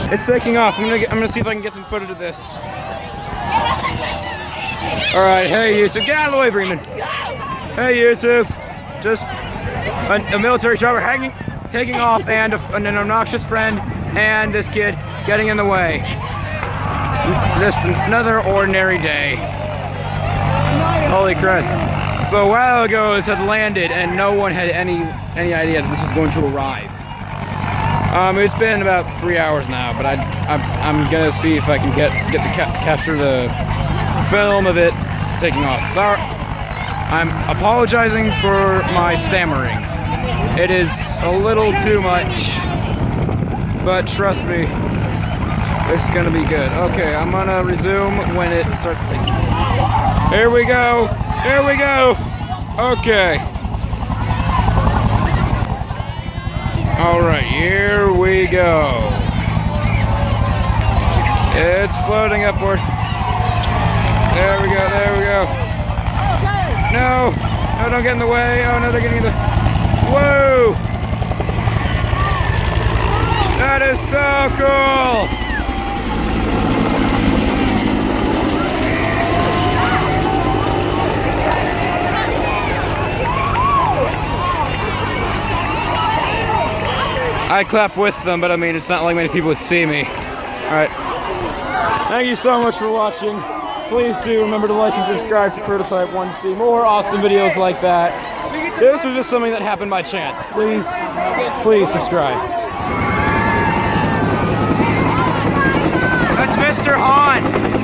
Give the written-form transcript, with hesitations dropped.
It's taking off. I'm gonna see if I can get some footage of this. All right, hey YouTube, get out of the way, Bremen. Hey YouTube, just a military chopper taking off, and an obnoxious friend and this kid getting in the way. Just another ordinary day. Holy crap! So a while ago, this had landed, and no one had any idea that this was going to arrive. It's been about 3 hours now, but I'm gonna see if I can capture the film of it taking off. Sorry, I'm apologizing for my stammering. It is a little too much, but trust me, this is gonna be good. Okay, I'm gonna resume when it starts taking. Here we go. Here we go. Okay. All right, here we go. It's floating upward. There we go, there we go. No, no, don't get in the way. Oh no, they're getting in the, whoa. That is so cool. I clap with them, but I mean, it's not like many people would see me. All right. Thank you so much for watching. Please do remember to like and subscribe to Prototype 1 to see more awesome videos like that. This was just something that happened by chance. Please subscribe. That's Mr. Han.